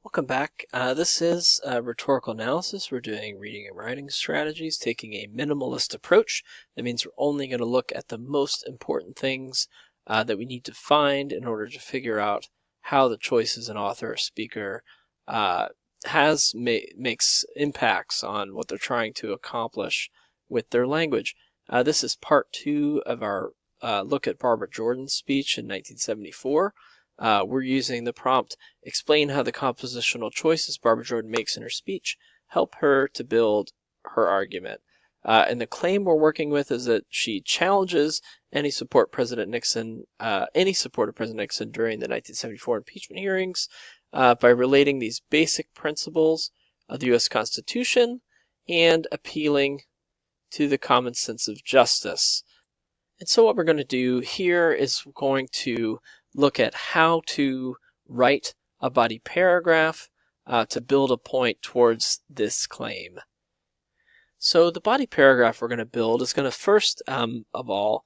Welcome back. This is rhetorical analysis. We're doing reading and writing strategies, taking a minimalist approach. That means we're only going to look at the most important things that we need to find in order to figure out how the choices an author or speaker makes impacts on what they're trying to accomplish with their language. This is part 2 of our look at Barbara Jordan's speech in 1974. We're using the prompt, explain how the compositional choices Barbara Jordan makes in her speech help her to build her argument. And the claim we're working with is that she challenges any support of President Nixon during the 1974 impeachment hearings by relating these basic principles of the U.S. Constitution and appealing to the common sense of justice. And so what we're going to do here is we're going to look at how to write a body paragraph to build a point towards this claim. So the body paragraph we're going to build is going to first of all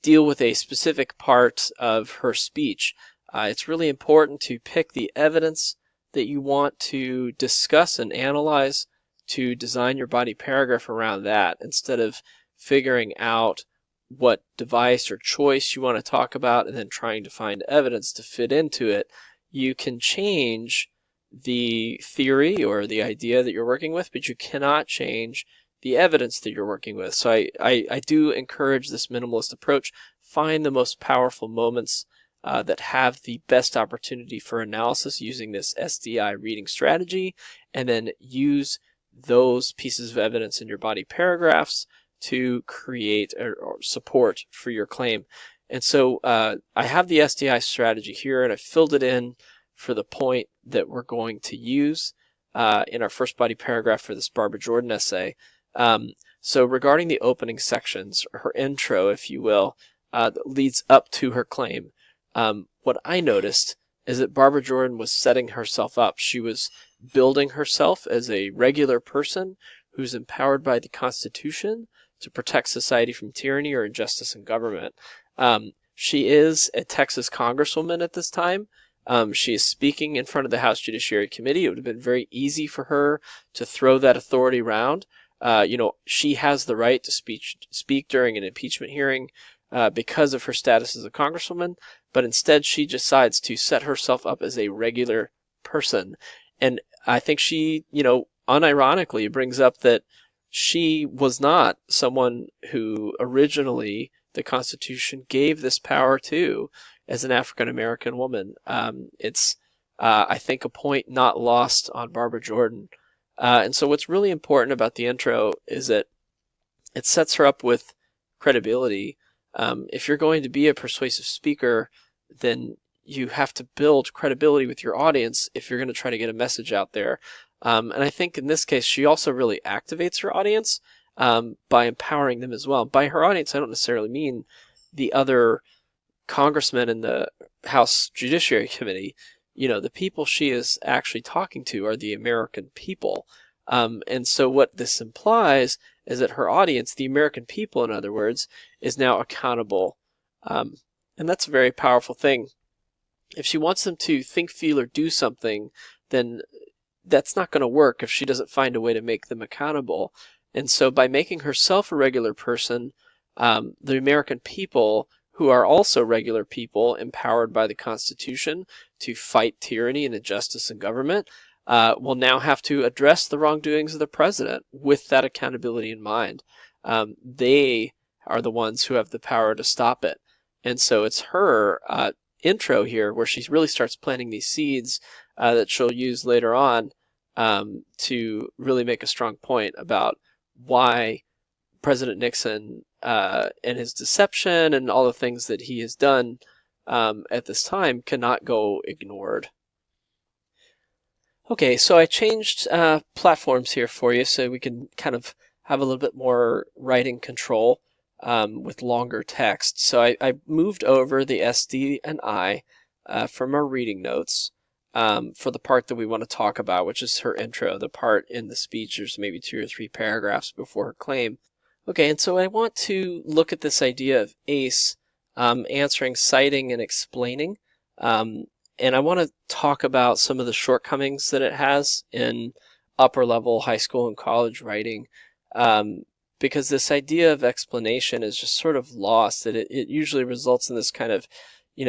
deal with a specific part of her speech. It's really important to pick the evidence that you want to discuss and analyze to design your body paragraph around that instead of figuring out what device or choice you want to talk about and then trying to find evidence to fit into it. You can change the theory or the idea that you're working with, but you cannot change the evidence that you're working with. So I do encourage this minimalist approach. Find the most powerful moments that have the best opportunity for analysis using this SDI reading strategy, and then use those pieces of evidence in your body paragraphs to create or support for your claim. And so I have the SDI strategy here, and I filled it in for the point that we're going to use in our first body paragraph for this Barbara Jordan essay. So regarding the opening sections, her intro, if you will, that leads up to her claim, what I noticed is that Barbara Jordan was setting herself up. She was building herself as a regular person who's empowered by the Constitution to protect society from tyranny or injustice in government. She is a Texas congresswoman at this time. She is speaking in front of the House Judiciary Committee. It would have been very easy for her to throw that authority around. She has the right to speak during an impeachment hearing because of her status as a congresswoman, but instead she decides to set herself up as a regular person. And I think she, unironically brings up that she was not someone who originally the Constitution gave this power to as an African American woman. It's, I think, a point not lost on Barbara Jordan. And so what's really important about the intro is that it sets her up with credibility. If you're going to be a persuasive speaker, then you have to build credibility with your audience if you're going to try to get a message out there. And I think in this case, she also really activates her audience by empowering them as well. By her audience, I don't necessarily mean the other congressmen in the House Judiciary Committee. The people she is actually talking to are the American people. And so what this implies is that her audience, the American people, in other words, is now accountable. And that's a very powerful thing. If she wants them to think, feel, or do something, then that's not going to work if she doesn't find a way to make them accountable. And so by making herself a regular person, the American people, who are also regular people empowered by the Constitution to fight tyranny and injustice in government, will now have to address the wrongdoings of the president with that accountability in mind. They are the ones who have the power to stop it. And so it's her intro here where she really starts planting these seeds that she'll use later on to really make a strong point about why President Nixon and his deception and all the things that he has done at this time cannot go ignored. Okay, so I changed platforms here for you so we can kind of have a little bit more writing control with longer text. So I moved over the SD and I from our reading notes for the part that we want to talk about, which is her intro, the part in the speech. There's maybe 2 or 3 paragraphs before her claim. Okay, and so I want to look at this idea of ACE answering, citing, and explaining. And I want to talk about some of the shortcomings that it has in upper level high school and college writing, um, because this idea of explanation is just sort of lost, that it usually results in this kind of,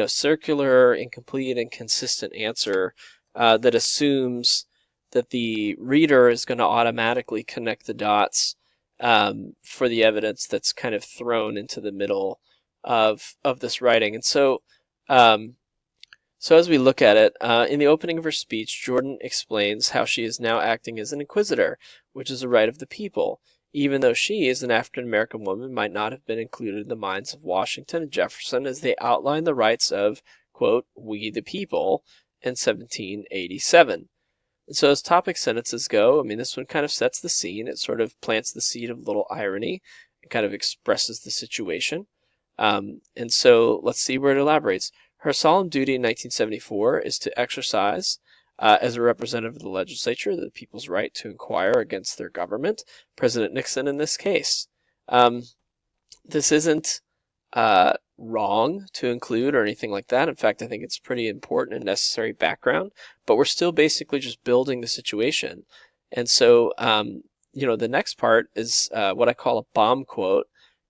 circular, incomplete, inconsistent answer that assumes that the reader is going to automatically connect the dots for the evidence that's kind of thrown into the middle of this writing. And um, so as we look at it, in the opening of her speech, Jordan explains how she is now acting as an inquisitor, which is a right of the people, even though she, as an African American woman, might not have been included in the minds of Washington and Jefferson as they outlined the rights of, quote, "we the people" in 1787. And so as topic sentences go, I mean, this one kind of sets the scene. It sort of plants the seed of a little irony. It kind of expresses the situation. And so let's see where it elaborates. Her solemn duty in 1974 is to exercise, as a representative of the legislature, the people's right to inquire against their government, President Nixon in this case. This isn't wrong to include or anything like that. In fact, I think it's pretty important and necessary background, but we're still basically just building the situation. And so, the next part is what I call a bomb quote.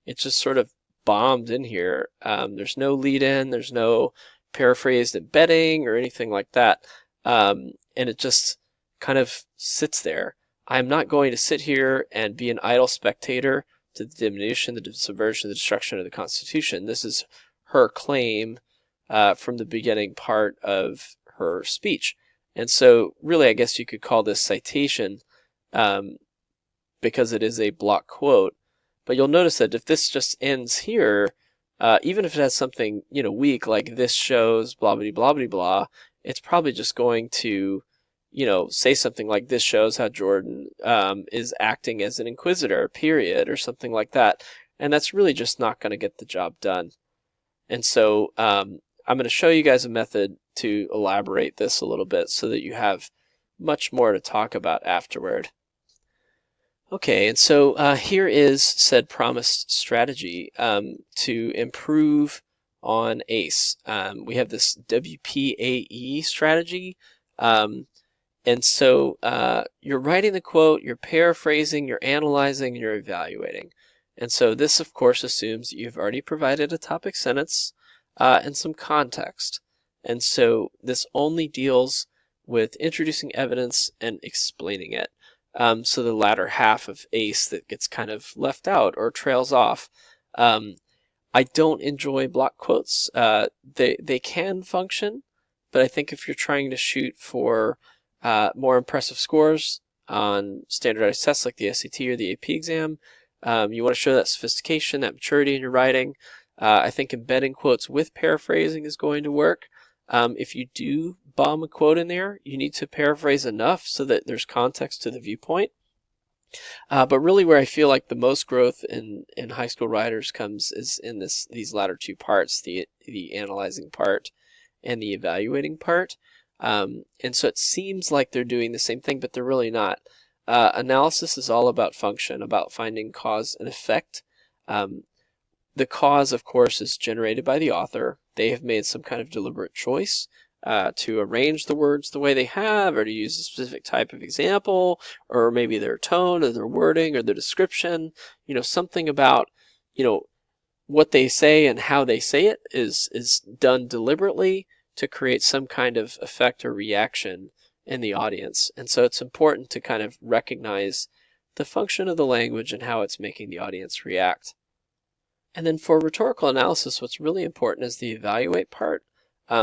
It's just sort of bombed in here. There's no lead in, there's no paraphrased embedding or anything like that. And it just kind of sits there. I'm not going to sit here and be an idle spectator to the diminution, the subversion, the destruction of the Constitution. This is her claim from the beginning part of her speech. And so really, I guess you could call this citation because it is a block quote. But you'll notice that if this just ends here, even if it has something weak like "this shows blah blah blah blah blah," it's probably just going to say something like "this shows how Jordan is acting as an inquisitor," period, or something like that. And that's really just not going to get the job done. And so I'm going to show you guys a method to elaborate this a little bit so that you have much more to talk about afterward. Okay, and so here is said promised strategy to improve on ACE. We have this WPAE strategy. And so you're writing the quote, you're paraphrasing, you're analyzing, and you're evaluating. And so this, of course, assumes that you've already provided a topic sentence and some context. And so this only deals with introducing evidence and explaining it. So the latter half of ACE that gets kind of left out or trails off. I don't enjoy block quotes. They can function, but I think if you're trying to shoot for more impressive scores on standardized tests like the SAT or the AP exam, you want to show that sophistication, that maturity in your writing. I think embedding quotes with paraphrasing is going to work. If you do bomb a quote in there, you need to paraphrase enough so that there's context to the viewpoint. But really where I feel like the most growth in high school writers comes is in these latter two parts, the analyzing part and the evaluating part. And so it seems like they're doing the same thing, but they're really not. Analysis is all about function, about finding cause and effect. The cause, of course, is generated by the author. They have made some kind of deliberate choice to arrange the words the way they have, or to use a specific type of example, or maybe their tone, or their wording, or their description. Something about, what they say and how they say it is done deliberately to create some kind of effect or reaction in the audience. And so it's important to kind of recognize the function of the language and how it's making the audience react. And then for rhetorical analysis, what's really important is the evaluate part.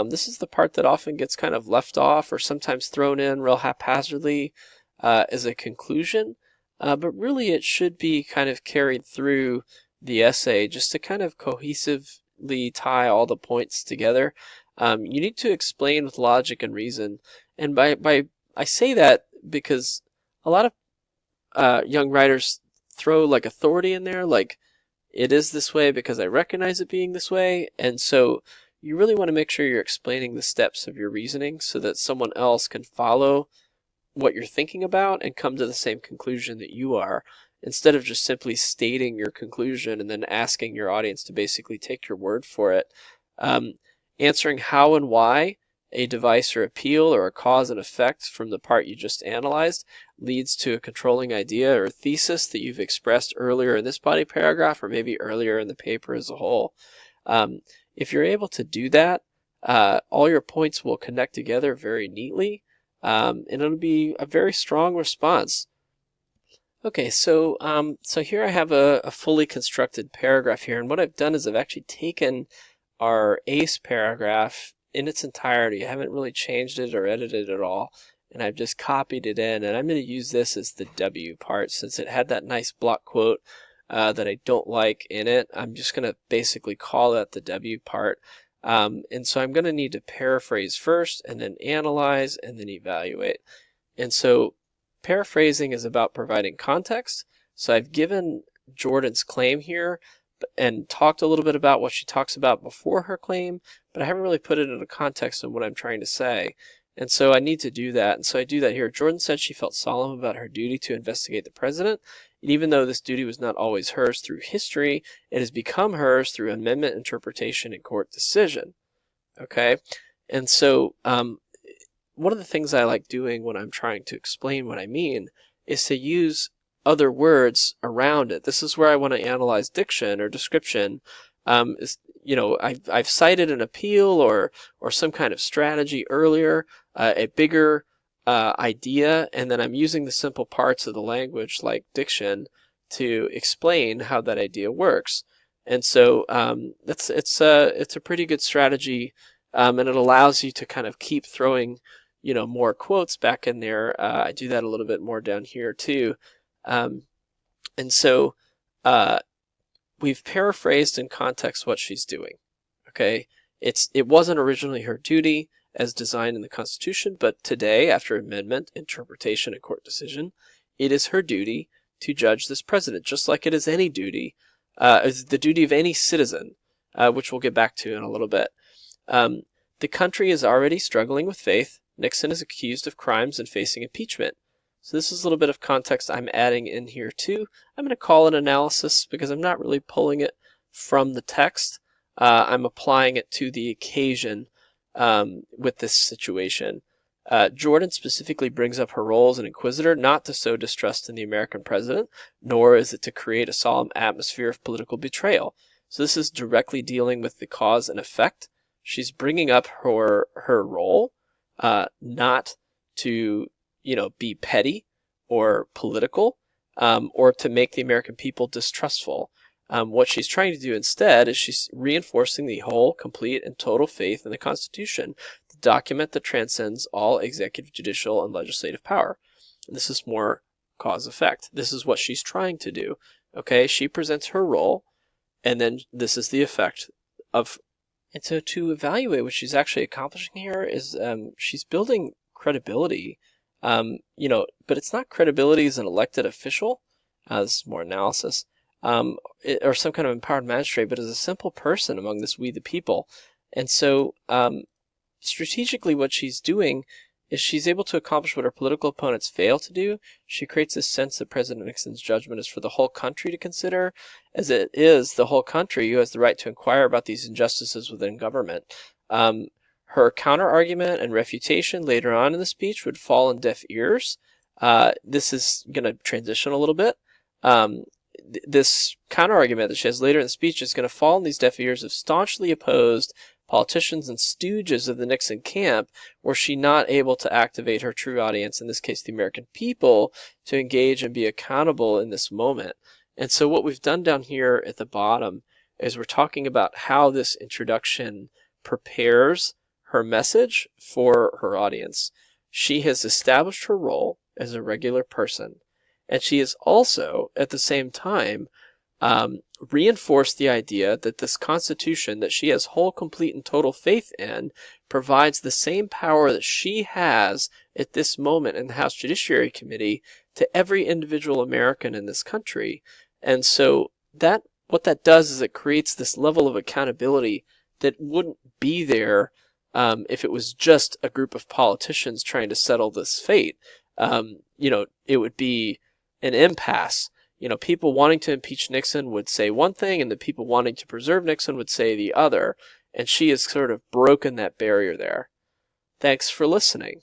This is the part that often gets kind of left off or sometimes thrown in real haphazardly as a conclusion, but really it should be kind of carried through the essay just to kind of cohesively tie all the points together. You need to explain with logic and reason, and I say that because a lot of young writers throw like authority in there, like it is this way because I recognize it being this way. And so you really want to make sure you're explaining the steps of your reasoning so that someone else can follow what you're thinking about and come to the same conclusion that you are, instead of just simply stating your conclusion and then asking your audience to basically take your word for it. Answering how and why a device or appeal or a cause and effect from the part you just analyzed leads to a controlling idea or thesis that you've expressed earlier in this body paragraph or maybe earlier in the paper as a whole. If you're able to do that, all your points will connect together very neatly, and it'll be a very strong response. Okay, so here I have a fully constructed paragraph here, and what I've done is I've actually taken our ACE paragraph in its entirety. I haven't really changed it or edited it at all, and I've just copied it in, and I'm going to use this as the W part since it had that nice block quote that I don't like in it. I'm just going to basically call that the W part. And so I'm going to need to paraphrase first, and then analyze, and then evaluate. And so paraphrasing is about providing context. So I've given Jordan's claim here and talked a little bit about what she talks about before her claim, but I haven't really put it in a context of what I'm trying to say. And so I need to do that. And so I do that here. Jordan said she felt solemn about her duty to investigate the president. And even though this duty was not always hers through history, it has become hers through amendment, interpretation, and court decision. Okay? And so one of the things I like doing when I'm trying to explain what I mean is to use other words around it. This is where I want to analyze diction or description. I've cited an appeal or some kind of strategy earlier, a bigger idea, and then I'm using the simple parts of the language like diction to explain how that idea works. And so it's a pretty good strategy, and it allows you to kind of keep throwing more quotes back in there. I do that a little bit more down here too. And so we've paraphrased in context what she's doing. Okay, it wasn't originally her duty as designed in the Constitution, but today, after amendment, interpretation, and court decision, it is her duty to judge this president, just like it is any duty, is the duty of any citizen, which we'll get back to in a little bit. The country is already struggling with faith. Nixon is accused of crimes and facing impeachment. So this is a little bit of context I'm adding in here too. I'm going to call it analysis because I'm not really pulling it from the text. I'm applying it to the occasion with this situation. Jordan specifically brings up her role as an inquisitor not to sow distrust in the American president, nor is it to create a solemn atmosphere of political betrayal. So this is directly dealing with the cause and effect. She's bringing up her role, not to be petty or political, or to make the American people distrustful. What she's trying to do instead is she's reinforcing the whole, complete, and total faith in the Constitution, the document that transcends all executive, judicial, and legislative power. And this is more cause-effect. This is what she's trying to do. Okay, she presents her role, and then this is the effect of. And so to evaluate what she's actually accomplishing here is she's building credibility, but it's not credibility as an elected official. This is more analysis. Or some kind of empowered magistrate, but as a simple person among this we the people. And so strategically what she's doing is she's able to accomplish what her political opponents fail to do. She creates this sense that President Nixon's judgment is for the whole country to consider, as it is the whole country who has the right to inquire about these injustices within government. Her counter-argument and refutation later on in the speech would fall on deaf ears. This is going to transition a little bit. This counter-argument that she has later in the speech is going to fall on these deaf ears of staunchly opposed politicians and stooges of the Nixon camp, were she not able to activate her true audience, in this case the American people, to engage and be accountable in this moment. And so what we've done down here at the bottom is we're talking about how this introduction prepares her message for her audience. She has established her role as a regular person, and she has also, at the same time, reinforced the idea that this Constitution that she has whole, complete, and total faith in provides the same power that she has at this moment in the House Judiciary Committee to every individual American in this country. And so what that does is it creates this level of accountability that wouldn't be there if it was just a group of politicians trying to settle this fate. It would be an impasse. People wanting to impeach Nixon would say one thing, and the people wanting to preserve Nixon would say the other. And she has sort of broken that barrier there. Thanks for listening.